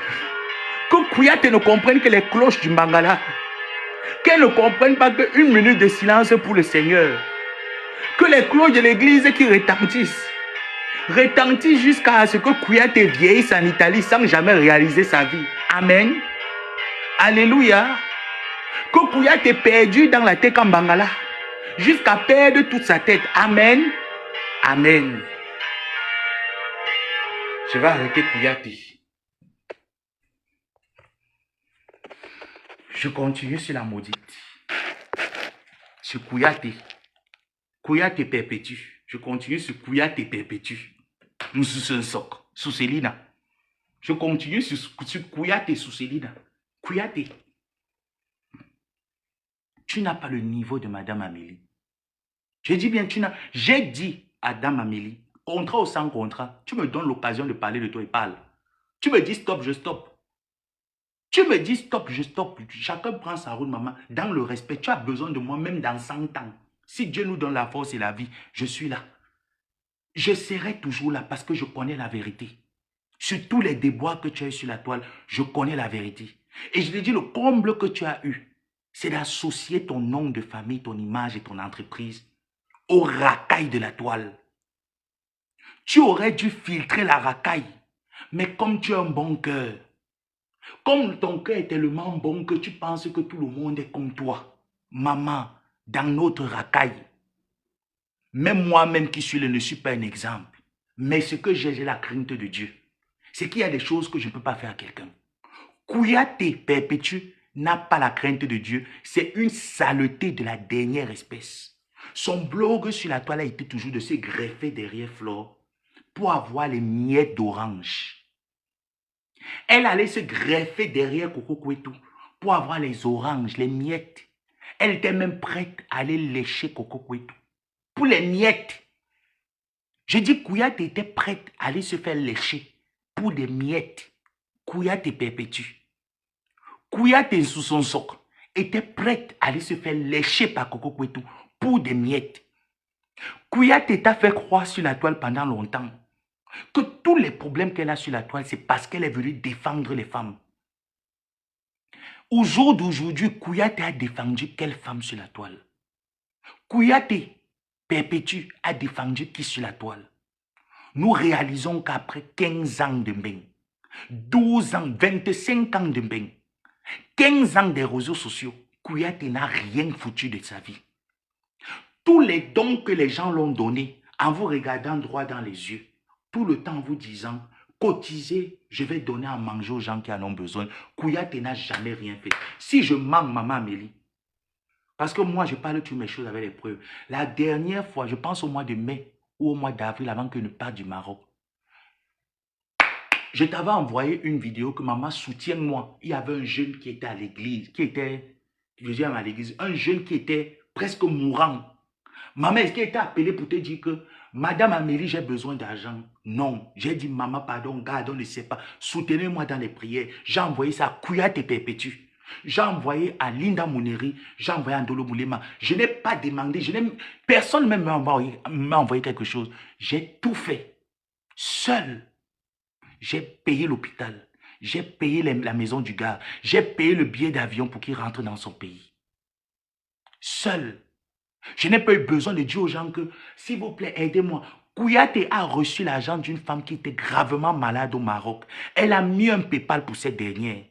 que Kouyaté ne comprenne que les cloches du Bangala. Qu'elle ne comprenne pas qu'une minute de silence pour le Seigneur. Que les cloches de l'église qui retentissent jusqu'à ce que Kouyaté vieillisse en Italie sans jamais réaliser sa vie. Amen. Alléluia. Que Kouyaté perdu dans la tête en Bangala jusqu'à perdre toute sa tête. Amen. Amen. Je vais arrêter Kouyaté. Je continue sur la maudite. Sur Kouyaté. Kouyaté perpétue. Je continue sur Kouyaté perpétue. Nous sous un soc. Sous Célina. Je continue sur Kouyaté sous Célina. Kouyaté. Tu n'as pas le niveau de Madame Amélie. Je dis bien, j'ai dit à Dame Amélie, contrat ou sans contrat, tu me donnes l'occasion de parler de toi et parle. Tu me dis stop, je stoppe. Tu me dis stop, je stoppe. Chacun prend sa route, maman. Dans le respect, tu as besoin de moi même dans 100 ans. Si Dieu nous donne la force et la vie, je suis là. Je serai toujours là parce que je connais la vérité. Sur tous les déboires que tu as eu sur la toile, je connais la vérité. Et je te dis, le comble que tu as eu, c'est d'associer ton nom de famille, ton image et ton entreprise aux racailles de la toile. Tu aurais dû filtrer la racaille. Mais comme tu as un bon cœur, comme ton cœur est tellement bon que tu penses que tout le monde est comme toi, maman, dans notre racaille, même moi-même qui suis là ne suis pas un exemple. Mais ce que j'ai la crainte de Dieu. C'est qu'il y a des choses que je ne peux pas faire à quelqu'un. Kouyaté Perpétue n'a pas la crainte de Dieu. C'est une saleté de la dernière espèce. Son blog sur la toile a été toujours de se greffer derrière Flore pour avoir les miettes d'orange. Elle allait se greffer derrière Coco Kouetou pour avoir les oranges, les miettes. Elle était même prête à aller lécher Coco Kouetou pour les miettes. Je dis Kouyaté était prête à aller se faire lécher pour des miettes. Kouyaté Perpétue. Kouyaté sous son socle était prête à aller se faire lécher par Coco Kouetou pour des miettes. Kouyaté t'a fait croire sur la toile pendant longtemps que tous les problèmes qu'elle a sur la toile, c'est parce qu'elle est venue défendre les femmes. Au jour d'aujourd'hui, Kouyaté a défendu quelle femme sur la toile? Kouyaté Perpétue a défendu qui sur la toile? Nous réalisons qu'après 15 ans de bain, 12 ans, 25 ans de bain, 15 ans des réseaux sociaux, Kouyaté n'a rien foutu de sa vie. Tous les dons que les gens l'ont donnés, en vous regardant droit dans les yeux, tout le temps en vous disant, cotisez, je vais donner à manger aux gens qui en ont besoin. Kouyaté n'a jamais rien fait. Si je manque maman Amélie, parce que moi je parle toutes mes choses avec les preuves. La dernière fois, je pense au mois de mai ou au mois d'avril avant que je ne parte du Maroc, je t'avais envoyé une vidéo que maman soutienne-moi. Il y avait un jeune qui était à l'église, à l'église, un jeune qui était presque mourant. Maman, est-ce qu'elle t'a appelé pour te dire que Madame Amélie, j'ai besoin d'argent? Non. J'ai dit, maman, pardon, garde, on ne sait pas. Soutenez-moi dans les prières. J'ai envoyé ça à Kouyaté Perpétue. J'ai envoyé à Linda Mouneri. J'ai envoyé à Ndolo Moulema. Je n'ai pas demandé. Personne même m'a envoyé quelque chose. J'ai tout fait. Seul. J'ai payé l'hôpital. J'ai payé la maison du gars. J'ai payé le billet d'avion pour qu'il rentre dans son pays. Seul. Je n'ai pas eu besoin de dire aux gens que, s'il vous plaît, aidez-moi. Kouyaté a reçu l'argent d'une femme qui était gravement malade au Maroc. Elle a mis un PayPal pour cette dernière.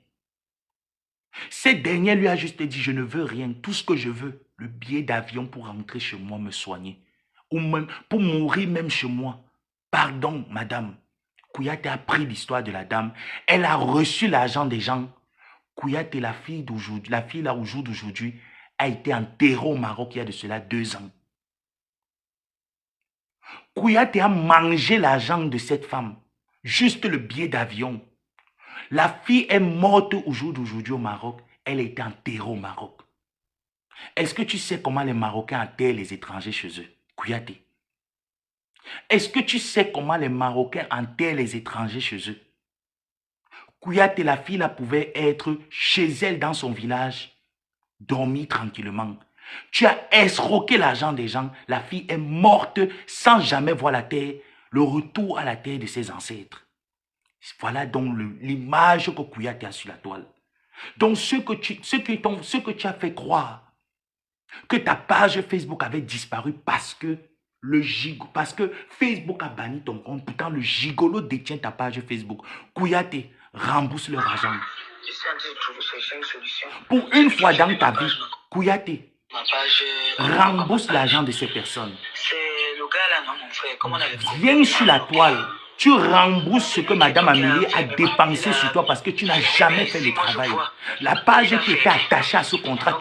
Cette dernière lui a juste dit, je ne veux rien. Tout ce que je veux, le billet d'avion pour rentrer chez moi, me soigner. Ou même pour mourir même chez moi. Pardon, madame. Kouyaté a pris l'histoire de la dame. Elle a reçu l'argent des gens. Kouyaté, la fille d'aujourd'hui, la fille là au jour d'aujourd'hui, a été enterrée au Maroc il y a de cela 2 ans. Kouyaté a mangé l'argent de cette femme. Juste le billet d'avion. La fille est morte au jour d'aujourd'hui au Maroc. Elle a été enterrée au Maroc. Est-ce que tu sais comment les Marocains enterrent les étrangers chez eux? Kouyaté. Est-ce que tu sais comment les Marocains enterrent les étrangers chez eux? Kouyaté, la fille là pouvait être chez elle dans son village, dormir tranquillement. Tu as escroqué l'argent des gens. La fille est morte sans jamais voir la terre, le retour à la terre de ses ancêtres. Voilà donc l'image que Kouyaté a sur la toile. Donc ce que tu as fait croire que ta page Facebook avait disparu parce que Facebook a banni ton compte, pourtant le gigolo détient ta page Facebook. Kouyaté, rembourse leur argent. Pour une fois dans ta vie, Kouyaté, rembourse l'argent de ces personnes. Viens sur la toile. Tu rembourses ce que Madame Amélie a dépensé sur toi parce que tu n'as jamais fait le travail. La page qui était attachée à ce contrat,